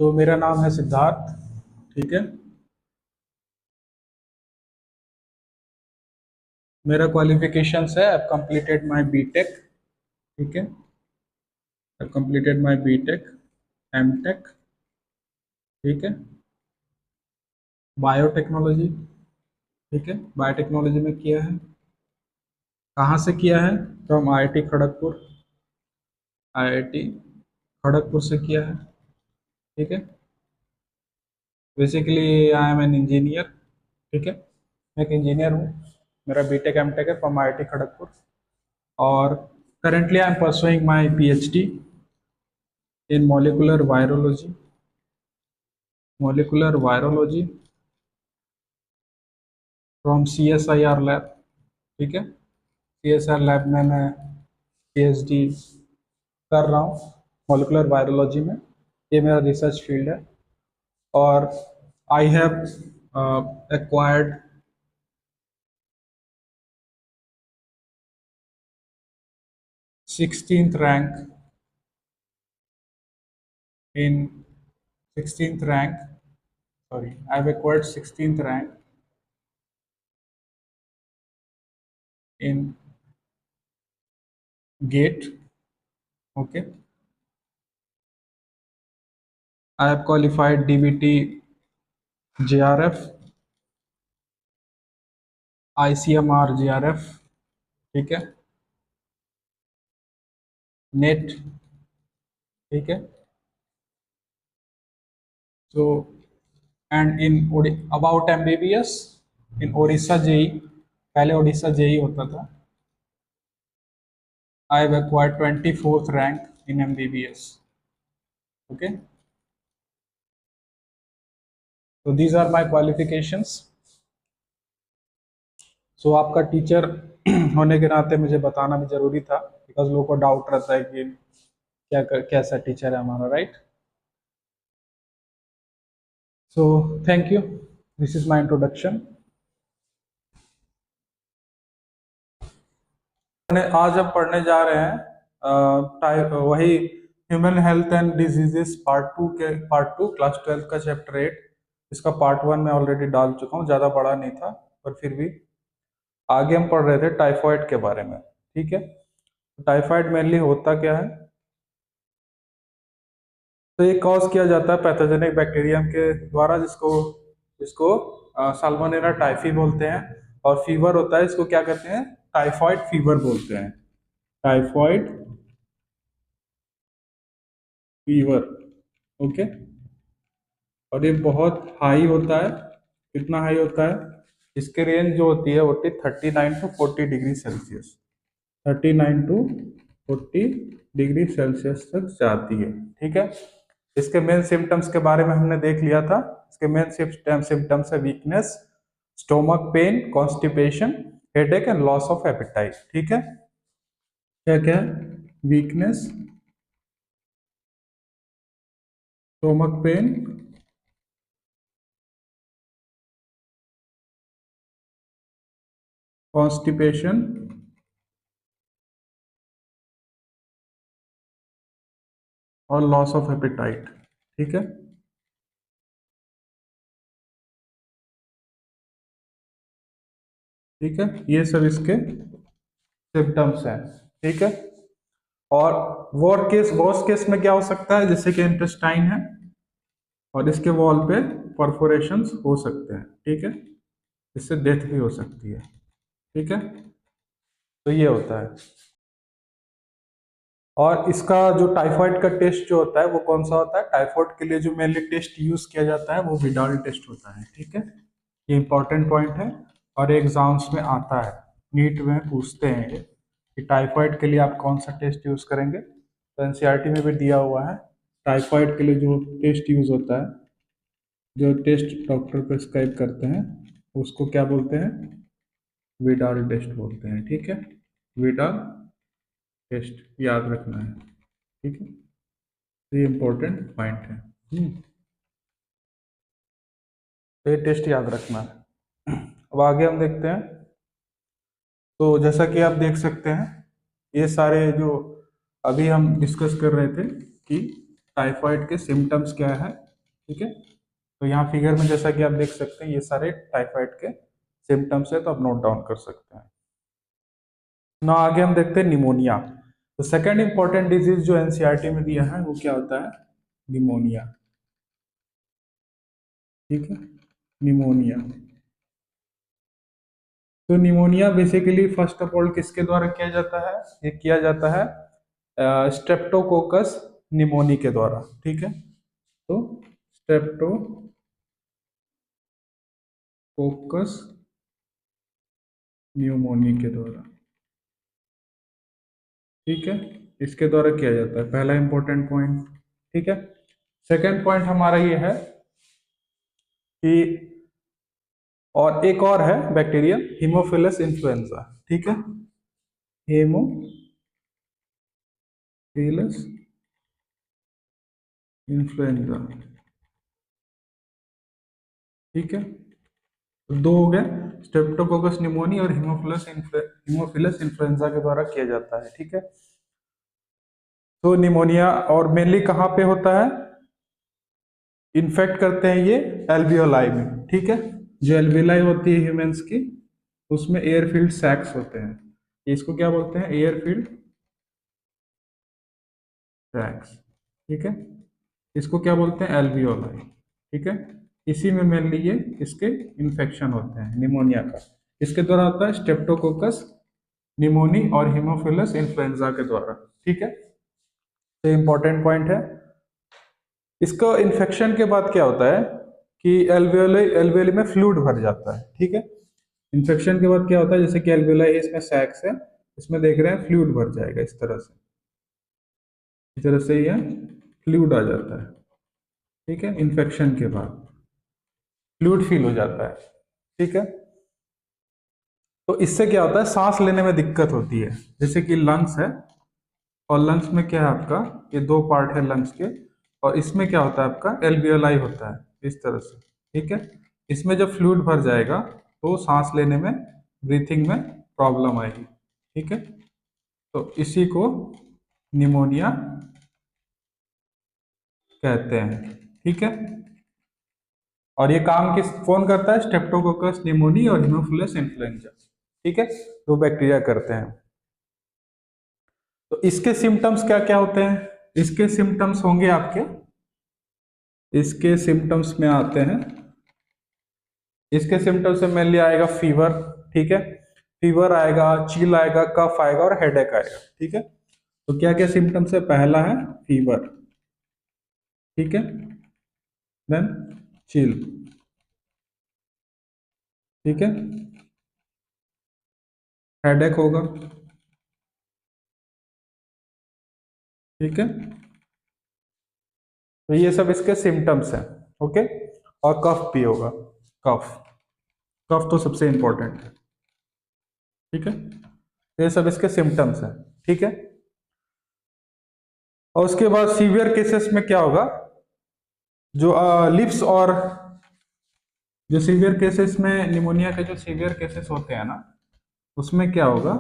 तो मेरा नाम है सिद्धार्थ। ठीक है। मेरा क्वालिफिकेशंस है, आई कंप्लीटेड माय बीटेक। ठीक है। I completed my BTech, MTech. ठीक है। बायोटेक्नोलॉजी। ठीक है, बायोटेक्नोलॉजी में किया है। कहाँ से किया है? From IIT Kharagpur. IIT Kharagpur से किया है। ठीक है। Basically I am an engineer. ठीक है, मैं एक इंजीनियर हूँ। मेरा बीटेक एमटेक है फ्रॉम आईआईटी खड़गपुर। और currently I am pursuing my PhD in molecular virology। molecular virology from CSIR lab. ठीक है, CSIR लैब में मैं पीएचडी कर रहा हूँ मोलिकुलर वायरोलॉजी में। ये मेरा रिसर्च फील्ड है। और आई have acquired 16th rank in 16th rank, sorry, I've acquired 16th rank in GATE. Okay, I have qualified DBT, JRF, ICMR JRF। ठीक है, नेट। ठीक है। So and in about MBBS in Odisha JE, पहले Odisha JE होता था। I have acquired 24th rank in MBBS। Okay, so these are my qualifications। So आपका teacher होने के नाते मुझे बताना भी जरूरी था, बिकॉज लोगों को डाउट रहता है कि कैसा टीचर है हमारा, right. So thank you, this is my introduction. आज हम पढ़ने जा रहे हैं वही human health and diseases part two class 12 का चैप्टर 8। इसका पार्ट 1 मैं ऑलरेडी डाल चुका हूँ, ज़्यादा बड़ा नहीं था, पर फिर भी आगे हम पढ़ रहे थे टाइफॉइड के बारे में। ठीक है, टाइफॉइड मेनली होता क्या है? तो ये कॉज किया जाता है पैथोजेनिक बैक्टीरियम के द्वारा, जिसको जिसको साल्मोनेला टाइफी बोलते हैं। और फीवर होता है, इसको क्या कहते हैं? टाइफॉइड फीवर बोलते हैं। Typhoid fever. ओके। और ये बहुत हाई होता है। कितना हाई होता है? इसके रेंज जो होती है वो होती है 39 to 40 degree Celsius. 39 to 40 degree Celsius तक जाती है। ठीक है। इसके मेन सिम्टम्स के बारे में हमने देख लिया था। इसके मेन सिम्टम्स है weakness, stomach pain, constipation, headache and loss of appetite. ठीक है, क्या क्या? वीकनेस, स्टोमक पेन, कॉन्स्टिपेशन और लॉस ऑफ एपेटाइट। ठीक है। ठीक है, ये सब इसके सिम्टम्स हैं। ठीक है। और वर्स्ट केस में क्या हो सकता है? जैसे कि इंटेस्टाइन है और इसके वॉल पे परफोरेशंस हो सकते हैं। ठीक है, इससे डेथ भी हो सकती है। ठीक है, तो ये होता है। और इसका जो टाइफॉइड का टेस्ट जो होता है वो कौन सा होता है? टाइफॉइड के लिए जो मेनली टेस्ट यूज किया जाता है वो विडाल टेस्ट होता है। ठीक है, ये इंपॉर्टेंट पॉइंट है और एग्जाम्स में आता है, नीट में पूछते हैं ये कि टाइफॉइड के लिए आप कौन सा टेस्ट यूज करेंगे। तो एनसीईआरटी में भी दिया हुआ है, टाइफॉइड के लिए जो टेस्ट यूज होता है, जो टेस्ट डॉक्टर प्रिस्क्राइब करते हैं, उसको क्या बोलते हैं? विडाल टेस्ट बोलते हैं। ठीक है, विडाल टेस्ट याद रखना है। ठीक है, तो ये इम्पोर्टेंट पॉइंट है। तो ये टेस्ट याद रखना है। अब आगे हम देखते हैं। तो जैसा कि आप देख सकते हैं, ये सारे जो अभी हम डिस्कस कर रहे थे कि टाइफॉइड के सिम्टम्स क्या है, ठीक है, तो यहाँ फिगर में जैसा कि आप देख सकते हैं ये सारे टाइफाइड के सिम्टम्स है, तो आप नोट डाउन कर सकते हैं ना। आगे हम देखते हैं निमोनिया। तो सेकंड इंपॉर्टेंट डिजीज जो एनसीईआरटी में दिया है वो क्या होता है, निमोनिया। ठीक है, निमोनिया। तो pneumonia basically first of all किसके द्वारा किया जाता है, ये किया जाता है स्ट्रेप्टोकोकस निमोनी के द्वारा। ठीक है, तो स्ट्रेप्टोकोकस न्यूमोनी के द्वारा, ठीक है, इसके द्वारा किया जाता है, पहला इंपॉर्टेंट पॉइंट। ठीक है, सेकंड पॉइंट हमारा ये है कि और एक और है बैक्टीरिया हीमोफिलस इन्फ्लुएंजा। ठीक है, हीमोफिलस इन्फ्लुएंजा। ठीक है, तो दो हो गए, स्ट्रेप्टोकोकस निमोनी और हीमोफिलस इन्फ्लुएंजा के द्वारा किया जाता है। ठीक है, तो निमोनिया और मेनली कहाँ पे होता है, इन्फेक्ट करते हैं ये एल्वियोलाई में। ठीक है, जो एल्वियोलाई होती है ह्यूमंस की, उसमें एयरफील्ड सैक्स होते हैं, इसको क्या बोलते हैं, एयरफील्ड सैक्स। ठीक है, इसको क्या बोलते हैं, एल्वियोलाई। ठीक है, इसी में मेनली ये इसके इन्फेक्शन होते हैं निमोनिया का, इसके द्वारा होता है स्ट्रेप्टोकोकस निमोनी और हीमोफिलस इन्फ्लुएंजा के द्वारा। ठीक है, तो इंपॉर्टेंट पॉइंट है। इसका इन्फेक्शन के बाद क्या होता है कि एल्वियोलाई में फ्लूइड भर जाता है। ठीक है, इन्फेक्शन के बाद क्या होता है, जैसे कि एल्वियोलाई इसमें सैक्स है, इसमें देख रहे हैं फ्लूइड भर जाएगा इस तरह से, इस तरह से यह फ्लूइड आ जाता है। ठीक है, इन्फेक्शन के बाद फ्लूइड फील हो जाता है। ठीक है, तो इससे क्या होता है, सांस लेने में दिक्कत होती है, जैसे कि लंग्स है, और लंग्स में क्या है आपका, ये दो पार्ट है लंग्स के, और इसमें क्या होता है आपका एल्वियोलाई होता है इस तरह से। ठीक है, इसमें जब फ्लूइड भर जाएगा तो सांस लेने में, ब्रीथिंग में प्रॉब्लम आएगी। ठीक है, तो इसी को निमोनिया कहते हैं। ठीक है, और ये काम किस कौन करता है, स्ट्रेप्टोकोकस निमोनी और हीमोफिलस इन्फ्लुएंजा। ठीक है, दो बैक्टीरिया करते हैं। तो इसके सिम्टम्स क्या क्या होते हैं, इसके सिम्टम्स होंगे आपके, इसके सिम्टम्स में आते हैं, इसके सिम्टम्स में मेनली आएगा फीवर। ठीक है, फीवर आएगा, चिल आएगा, कफ आएगा और हेडेक आएगा। ठीक है, तो क्या क्या सिम्टम्स है, पहला है फीवर। ठीक है, देन चिल। ठीक है, हेडेक होगा। ठीक है, तो ये सब इसके सिम्टम्स हैं। ओके, और कफ भी होगा, कफ, कफ तो सबसे इंपॉर्टेंट है। ठीक है, तो ये सब इसके सिम्टम्स हैं। ठीक है, और उसके बाद सीवियर केसेस में क्या होगा, जो लिप्स और जो सीवियर केसेस में निमोनिया के जो सीवियर केसेस होते हैं ना, उसमें क्या होगा,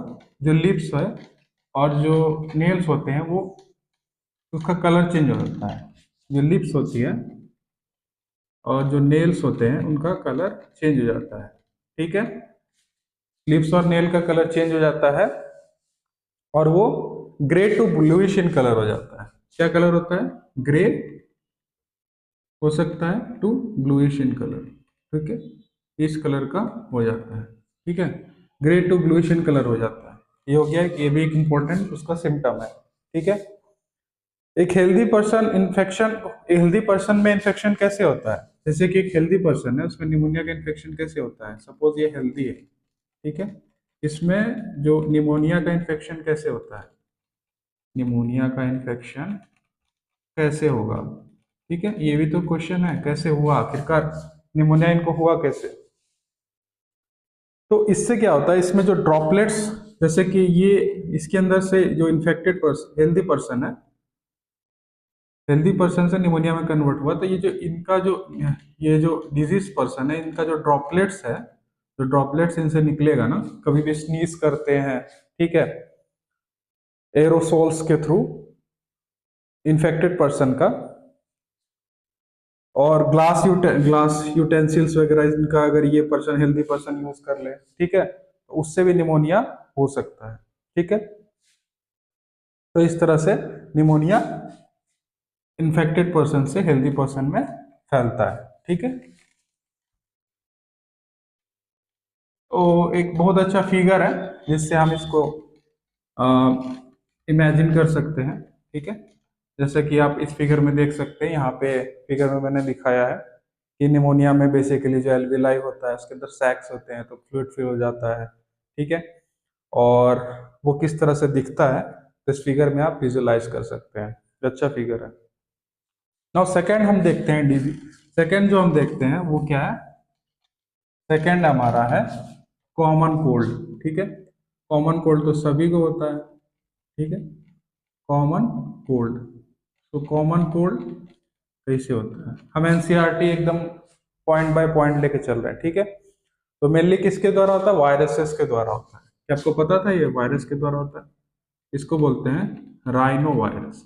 जो लिप्स है और जो नेल्स होते हैं वो, उसका कलर चेंज हो जाता है। जो लिप्स होती है और जो नेल्स होते हैं उनका कलर चेंज हो जाता है। ठीक है, लिप्स और नेल का कलर चेंज हो जाता है और वो grey to bluish in colour हो जाता है। क्या कलर होता है, ग्रे हो सकता है टू ब्लूइश इन कलर। ठीक है, इस कलर का हो जाता है। ठीक है, grey to bluish in colour हो जाता है। ये हो गया, ये भी एक इंपॉर्टेंट उसका सिम्टम है। ठीक है, एक healthy person infection, healthy person में इन्फेक्शन कैसे होता है, जैसे कि एक हेल्दी पर्सन है उसमें निमोनिया का इन्फेक्शन कैसे होता है, सपोज ये हेल्दी है। ठीक है, इसमें जो निमोनिया का इन्फेक्शन कैसे होता है, निमोनिया का इन्फेक्शन कैसे होगा। ठीक है, ये भी तो क्वेश्चन है, कैसे हुआ आखिरकार निमोनिया इनको हुआ कैसे। तो इससे क्या होता है, इसमें जो ड्रॉपलेट्स, जैसे कि ये इसके अंदर से जो इन्फेक्टेड पर्सन हेल्दी पर्सन है, हेल्दी पर्सन से निमोनिया में कन्वर्ट हुआ, तो ये जो इनका जो ये जो डिजीज पर्सन है, इनका जो ड्रॉपलेट्स है, जो ड्रॉपलेट्स इनसे निकलेगा ना, कभी भी स्नीज करते हैं, ठीक है, एरोसोल्स के थ्रू इन्फेक्टेड पर्सन का, और ग्लास यूटेंसिल्स वगैरह इनका अगर ये पर्सन हेल्दी पर्सन यूज कर ले, ठीक है, तो उससे भी निमोनिया हो सकता है। ठीक है, तो इस तरह से निमोनिया इन्फेक्टेड पर्सन से हेल्दी पर्सन में फैलता है। ठीक है, तो एक बहुत अच्छा फिगर है जिससे हम इसको इमेजिन कर सकते हैं। ठीक है, जैसे कि आप इस फिगर में देख सकते हैं, यहाँ पे फिगर में मैंने दिखाया है कि निमोनिया में बेसिकली जो एल्विलाई होता है उसके अंदर सैक्स होते हैं, तो फ्लूइड फिल हो जाता है। ठीक है, और वो किस तरह से दिखता है तो इस फिगर में आप विजुलाइज कर सकते हैं। अच्छा फिगर है। नाउ सेकंड हम देखते हैं डीबी। सेकंड जो हम देखते हैं वो क्या है, सेकंड हमारा है कॉमन कोल्ड। ठीक है, कॉमन कोल्ड तो सभी को होता है। ठीक है, कॉमन कोल्ड, तो कॉमन कोल्ड कैसे होता है, हम एनसीईआरटी एकदम पॉइंट बाय पॉइंट लेके चल रहे हैं। ठीक है, तो मेनली किसके द्वारा होता है, वायरसेस के द्वारा होता है। क्या आपको पता था ये वायरस के द्वारा होता है? इसको बोलते हैं राइनो वायरस।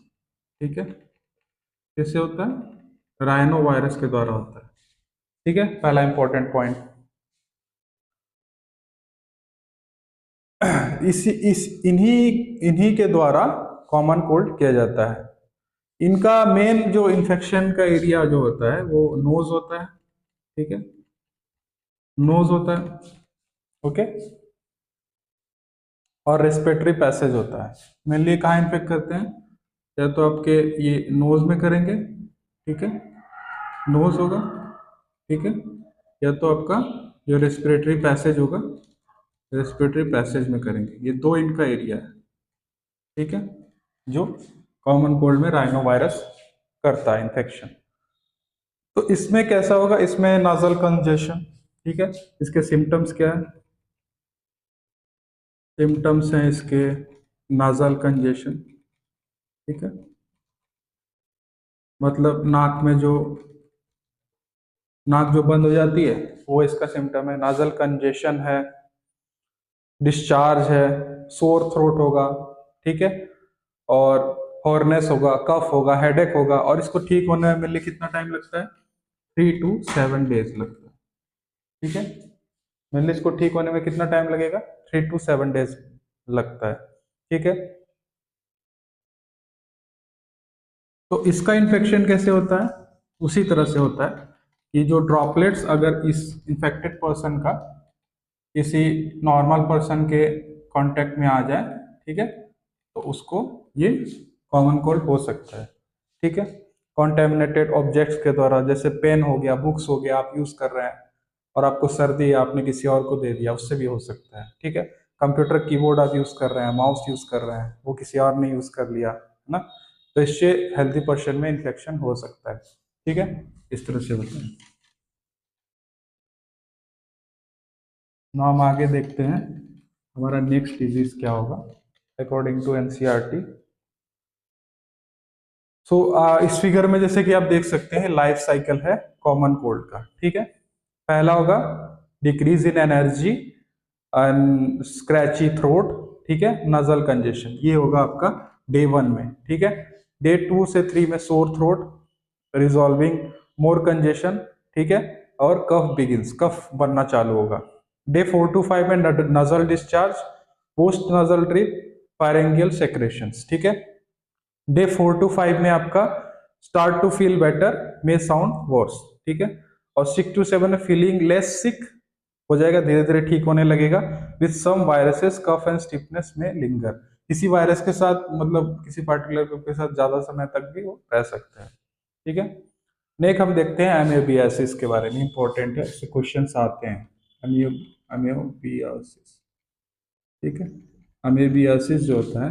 ठीक है, कैसे होता है, राइनो वायरस के द्वारा होता है। ठीक है, पहला इंपॉर्टेंट पॉइंट। इस इन्हीं इन्हीं के द्वारा कॉमन कोल्ड किया जाता है। इनका मेन जो इन्फेक्शन का एरिया जो होता है वो नोज होता है। ठीक है, नोज होता है। ओके, और रेस्पिरेटरी पैसेज होता है। मेनली कहाँ इन्फेक्ट करते हैं, या तो आपके ये नोज में करेंगे, ठीक है, नोज होगा, ठीक है, या तो आपका जो रेस्पिरेटरी पैसेज होगा, रेस्पिरेटरी पैसेज में करेंगे। ये दो इनका एरिया है। ठीक है, जो कॉमन कोल्ड में राइनो वायरस करता है इन्फेक्शन। तो इसमें कैसा होगा, इसमें नाजल कंजेशन। ठीक है, इसके सिम्टम्स क्या है, सिम्टम्स हैं इसके नाजल कंजेशन। ठीक है, मतलब नाक जो बंद हो जाती है वो इसका सिम्टम है। नाजल कंजेशन है, डिस्चार्ज है, सोर थ्रोट होगा। ठीक है, और हॉर्नेस होगा, कफ होगा, हेडेक होगा, और इसको ठीक होने में मिलने कितना टाइम लगता है, 3 to 7 डेज लगता है। ठीक है, मिलने इसको ठीक होने में कितना टाइम लगेगा, 3 to 7 डेज लगता है। ठीक है, तो इसका इन्फेक्शन कैसे होता है, उसी तरह से होता है कि जो ड्रॉपलेट्स अगर इस इन्फेक्टेड पर्सन का किसी नॉर्मल पर्सन के कांटेक्ट में आ जाए, ठीक है, तो उसको ये कॉमन कोल्ड हो सकता है। ठीक है, कॉन्टेमिनेटेड ऑब्जेक्ट्स के द्वारा, जैसे पेन हो गया, बुक्स हो गया, आप यूज कर रहे हैं और आपको सर्दी है, आपने किसी और को दे दिया, उससे भी हो सकता है। ठीक है, कंप्यूटर कीबोर्ड आप यूज कर रहे हैं, माउस यूज कर रहे हैं, वो किसी और ने यूज कर लिया, है ना, तो इससे हेल्दी पर्सन में इन्फेक्शन हो सकता है। ठीक है, इस तरह से होता है। ना हम आगे देखते हैं हमारा नेक्स्ट डिजीज क्या होगा अकॉर्डिंग टू एनसीईआरटी। सो इस फिगर में जैसे कि आप देख सकते हैं लाइफ साइकिल है कॉमन कोल्ड का। ठीक है, पहला होगा decrease in energy and scratchy throat, ठीक है, नजल कंजेशन, ये होगा आपका डे 1 में। ठीक है, डे 2 से 3 में सोर थ्रोट, रिजॉल्विंग मोर कंजेशन, ठीक है, और कफ बिगिंस, कफ बनना चालू होगा। डे 4 to 5 में nasal discharge, post nasal drip, pharyngeal secretions. ठीक है, डे 4 to 5 में आपका start to feel better, may sound worse. ठीक है, और 6 to 7 में फीलिंग लेस सिक हो जाएगा, धीरे धीरे ठीक होने लगेगा। With some viruses cough and stiffness में लिंगर, किसी वायरस के साथ, मतलब किसी पार्टिकुलर ग्रुप के साथ ज्यादा समय तक भी वो रह सकता है। ठीक है, नेक्स्ट हम देखते हैं एमेबियासिस के बारे में, इंपॉर्टेंट है, इससे क्वेश्चन आते हैं। अमेबियासिस, ठीक है, अमेबियासिस जो होता है,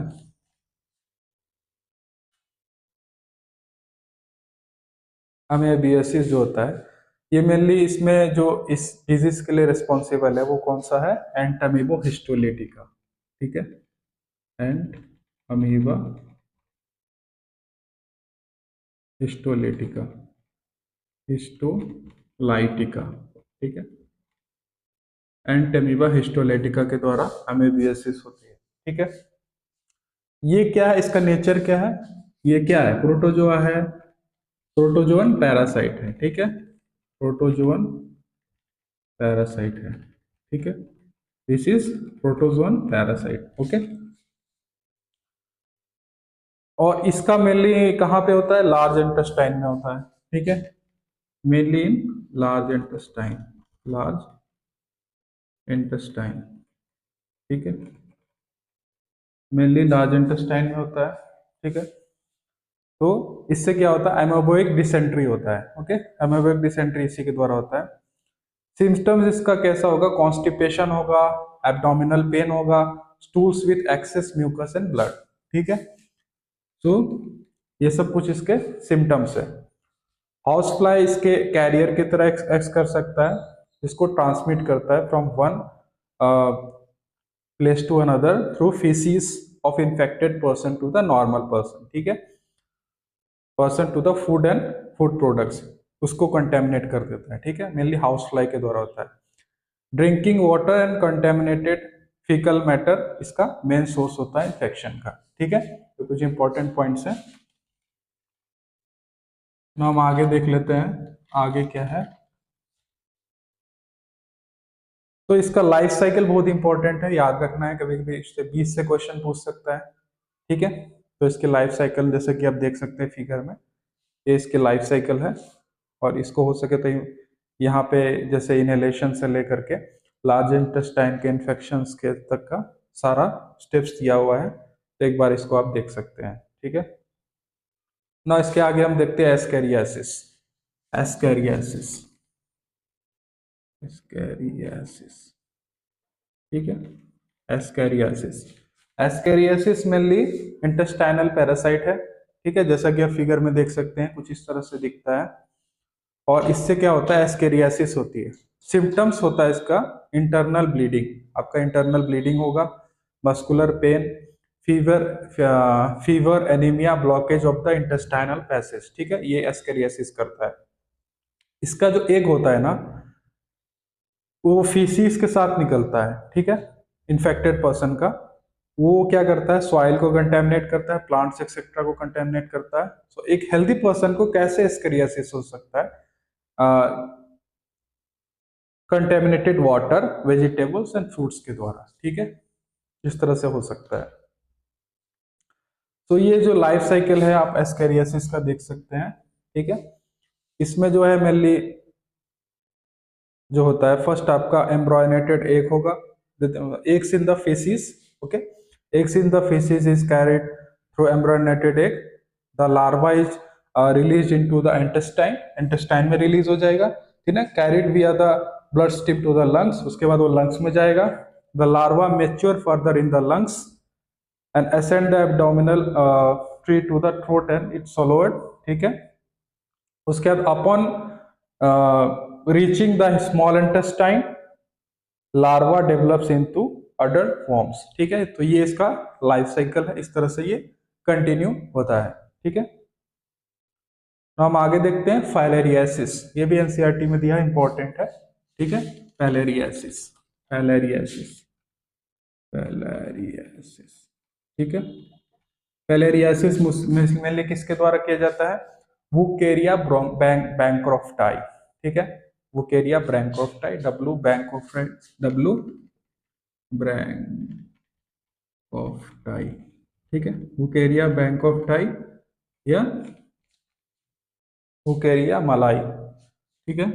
अमेबियासिस जो होता है, ये मेनली इसमें जो इस डिजीज के लिए रिस्पॉन्सिबल है वो कौन सा है, एंटामीबो हिस्टोलिटिका। ठीक है, एंड अमीबा हिस्टोलिटिका, हिस्टोलाइटिका। ठीक है, एंटामीबा हिस्टोलिटिका के द्वारा अमेबियासिस होती है। ठीक है, ये क्या है, इसका नेचर क्या है, ये क्या है, प्रोटोजोआ है, प्रोटोजोअन पैरासाइट है, ठीक है, प्रोटोजोअन पैरासाइट है, ठीक है, this is protozoan parasite, okay. और इसका मेनली कहाँ पे होता है, लार्ज इंटेस्टाइन में होता है, ठीक है, mainly in large intestine, large intestine, ठीक है, मेनली लार्ज इंटेस्टाइन में होता है, ठीक है। तो इससे क्या होता है, एमोबोइक डिसेंट्री होता है, ओके, एमोबोइक डिसेंट्री इसी के द्वारा होता है। सिम्टम्स इसका कैसा होगा, कॉन्स्टिपेशन होगा, एब्डोमिनल पेन होगा, stools with excess mucus and blood, ठीक है। तो ये सब कुछ इसके सिम्टम्स है। हाउस फ्लाई इसके कैरियर की तरह एक्स कर सकता है, इसको ट्रांसमिट करता है from one place to another through faeces of infected person to the normal person, ठीक है, person to the food and food products, उसको कंटेमिनेट कर देता है, ठीक है, मेनली हाउस फ्लाई के द्वारा होता है। Drinking water and contaminated faecal matter इसका मेन सोर्स होता है इन्फेक्शन का, ठीक है। तो कुछ इंपॉर्टेंट पॉइंट्स हैं, ना हम आगे देख लेते हैं, आगे क्या है। तो इसका लाइफ साइकिल बहुत इंपॉर्टेंट है, याद रखना है, कभी कभी इससे 20 से क्वेश्चन पूछ सकता है, ठीक है। तो इसके लाइफ साइकिल जैसे कि आप देख सकते हैं फिगर में, ये इसके लाइफ साइकिल है, और इसको हो सके तो यहाँ पे जैसे इनहेलेशन से लेकर के लार्ज इंटेस्टाइन के इन्फेक्शन के तक का सारा स्टेप्स दिया हुआ है, तो एक बार इसको आप देख सकते हैं, ठीक है ना। इसके आगे हम देखते हैं एस्कैरियासिस, एस्कैरियासिस, एस्कैरियासिस, ठीक है, ascariasis, ascariasis mainly intestinal parasite है, ठीक है, जैसा कि आप फिगर में देख सकते हैं कुछ इस तरह से दिखता है। और इससे क्या होता है, एस्कैरियासिस होती है। सिम्टम्स होता है इसका इंटरनल ब्लीडिंग, आपका इंटरनल ब्लीडिंग होगा, muscular pain, fever, fever, anaemia, blockage of the intestinal passage, ठीक है, ये एस्कैरियासिस करता है। इसका जो एग होता है ना, वो फीसिस के साथ निकलता है, ठीक है, इन्फेक्टेड पर्सन का, वो क्या करता है, सॉइल को कंटेमिनेट करता है, प्लांट्स एक्सेट्रा को कंटेमिनेट करता है। सो एक हेल्दी पर्सन को कैसे एस्कैरियासिस हो सकता है, contaminated water, vegetables and fruits के द्वारा, ठीक है, इस तरह से हो सकता है। तो ये जो लाइफ साइकिल है आप एस्कैरियासिस का देख सकते हैं, ठीक है। इसमें जो है मेनली जो होता है, फर्स्ट आपका एम्ब्रॉयनेटेड एग होगा, eggs in the faeces, okay, eggs in the faeces is carried through embryonated egg, the larva is release into the intestine, intestine में रिलीज हो जाएगा, ठीक है, carried via the blood stream to the lungs, उसके बाद वो lungs में जाएगा, the larva mature further in the lungs and ascend the abdominal tree to the throat and it's swallowed, ठीक है। उसके बाद upon reaching the small intestine, larva develops into adult forms, ठीक है। तो ये इसका लाइफ साइकिल है, इस तरह से ये कंटिन्यू होता है, ठीक है। तो हम आगे देखते हैं फाइलेरियासिस, ये भी एनसीईआरटी में दिया है, इंपॉर्टेंट है, ठीक है, फाइलेरियासिस, फाइलेरियासिस, फाइलेरियासिस, ठीक है। फाइलेरियासिस मेनली किसके द्वारा किया जाता है, वुकेरिया बैंक्रॉफ्टाई, ठीक है, वुकेरिया बैंक्रॉफ्टाई, डब्लू बैंक्रॉफ्टाई, डब्लू बैंक्रॉफ्टाई, ठीक है, वुकेरिया बैंक्रॉफ्टाई या वुकेरिया मलाई, ठीक है,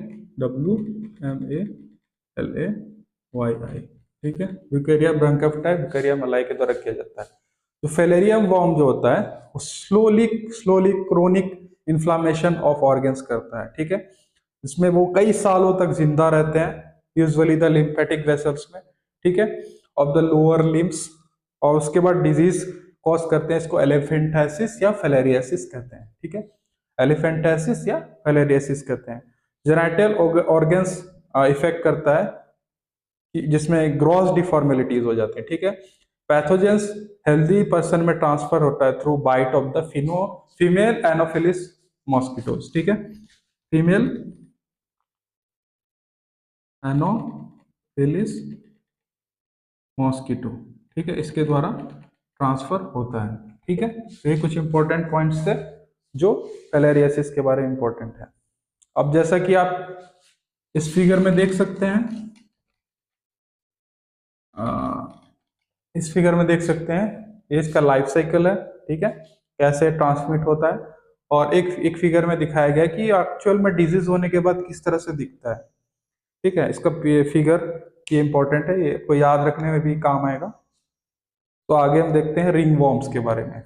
WMALAYI, ठीक है, वुकेरिया बैंक्रॉफ्टाई, वुकेरिया मलाई के द्वारा किया जाता है। तो फैलेरियम वर्म जो होता है वो slowly slowly chronic inflammation of organs करता है, ठीक है, इसमें वो कई सालों तक जिंदा रहते हैं, यूजुअली द लिम्फेटिक वेसल्स में, ठीक है, ऑफ द लोअर लिम्स, और उसके बाद डिजीज कॉज करते हैं, इसको एलिफेंटाइसिस या फैलेरियासिस कहते हैं, ठीक है, एलिफेंटाइसिस या फैलेरियासिस कहते हैं। जेनाइटल ऑर्गन्स इफेक्ट करता है, जिसमें ग्रॉस डिफॉर्मेलिटीज हो जाती है, ठीक है। पैथोजेंस हेल्दी पर्सन में ट्रांसफर होता है through bite of the female anopheles mosquitoes, ठीक है, फीमेल एनोफिलिस मॉस्किटो, ठीक है, इसके द्वारा ट्रांसफर होता है, ठीक है। तो ये कुछ इंपॉर्टेंट पॉइंट्स थे जो फिलेरियासिस के बारे में इंपॉर्टेंट है। अब जैसा कि आप इस फिगर में देख सकते हैं, इस फिगर में देख सकते हैं ये इसका लाइफ साइकिल है, ठीक है, कैसे ट्रांसमिट होता है। और एक एक फिगर में दिखाया गया है कि एक्चुअल में डिजीज होने के बाद किस तरह से दिखता है, ठीक है। इसका फिगर ये इंपॉर्टेंट है, ये को याद रखने में भी काम आएगा। तो आगे हम देखते हैं रिंग वॉर्म्स के बारे में,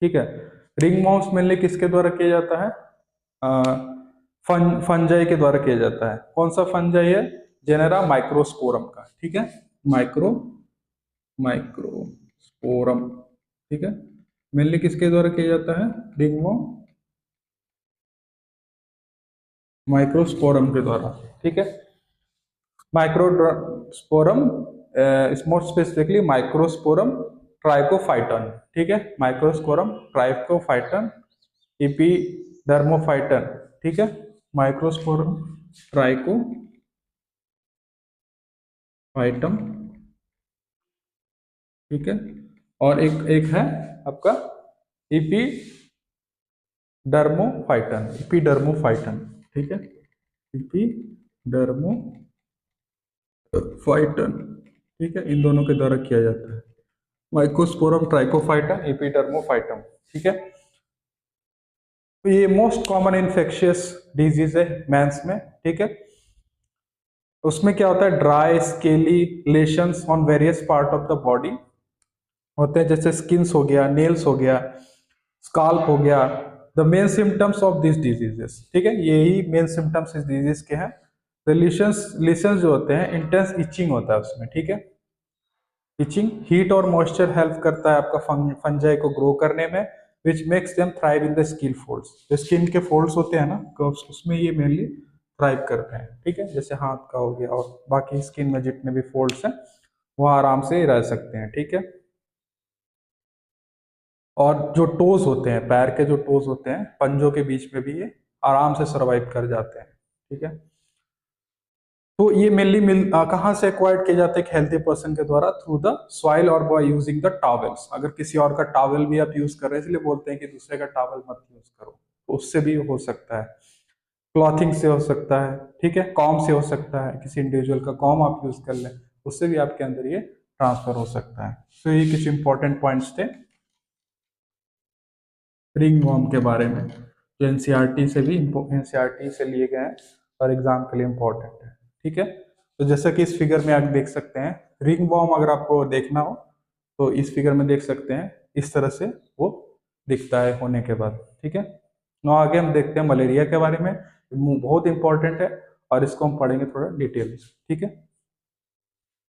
ठीक है। रिंग वॉर्म्स मेनली किसके द्वारा किया जाता है? फंजाई के द्वारा किया जाता है। कौन सा फंजाई है? जेनेरा माइक्रोस्पोरम का, ठीक है, माइक्रोस्पोरम, ठीक है। मेनली किसके द्वारा किया जाता है रिंग वॉर्म? माइक्रोस्पोरम के द्वारा, ठीक है। Microsporum more specifically microsporum trichophyton, ठीक है, माइक्रोस्पोरम ट्राइकोफाइटन इपीडर्मोफाइटन, ठीक है, माइक्रोस्पोरम ट्राइकोफाइटम, ठीक है। और एक है आपका इपीडर्मोफाइटन, ठीक है, इपीडर्मोफाइटन, ठीक है, इन दोनों के द्वारा किया जाता है। माइक्रोस्पोरम ट्राइकोफाइटम इपीडर्मोफाइटम, ठीक है। तो ये मोस्ट कॉमन इन्फेक्शियस डिजीज है मैंस में, ठीक है। उसमें क्या होता है? Dry scaly lesions on various part of the body होते हैं, जैसे स्किन्स हो गया, नेल्स हो गया, स्काल्प हो गया। The main symptoms of this diseases, ठीक है, यही मेन सिम्टम्स इस डिजीज के हैं। द लेशंस जो होते हैं, इंटेंस इचिंग होता है उसमें, ठीक है, इचिंग। हीट और मॉइस्चर हेल्प करता है आपका फंजाई को ग्रो करने में, which makes them thrive in the skin folds. जो स्किन के फोल्ड्स होते हैं ना, उसमें ये मेनली थ्राइव करते हैं, ठीक है, जैसे हाथ का हो गया और बाकी स्किन में जितने भी फोल्ड्स हैं वो आराम से रह सकते हैं, ठीक है। और जो टोज होते हैं, पैर के जो टोज होते हैं पंजों के बीच में भी ये आराम से सर्वाइव कर जाते हैं, ठीक है। तो ये मेनली कहाँ से एक्वायर्ड किए जाते हैं? एक हेल्थी पर्सन के द्वारा, थ्रू द सॉइल और बाय यूजिंग द टॉवल्स। अगर किसी और का टॉवल भी आप यूज कर रहे हैं, इसलिए बोलते हैं कि दूसरे का टॉवल मत यूज करो, तो उससे भी हो सकता है। क्लॉथिंग से हो सकता है, ठीक है, कॉम से हो सकता है, किसी इंडिविजुअल का कॉम आप यूज कर लें, उससे भी आपके अंदर ये ट्रांसफर हो सकता है। तो ये कुछ इंपॉर्टेंट पॉइंट्स थे रिंग वॉर्म के बारे में, जो एनसीईआरटी से भी एनसीईआरटी से लिए गए हैं और एग्जाम के लिए इंपॉर्टेंट है, ठीक है। तो जैसा कि इस फिगर में आप देख सकते हैं, रिंग वॉर्म अगर आपको देखना हो तो इस फिगर में देख सकते हैं, इस तरह से वो दिखता है होने के बाद, ठीक है। now आगे हम देखते हैं मलेरिया के बारे में, बहुत इंपॉर्टेंट है और इसको हम पढ़ेंगे थोड़ा डिटेल, ठीक है।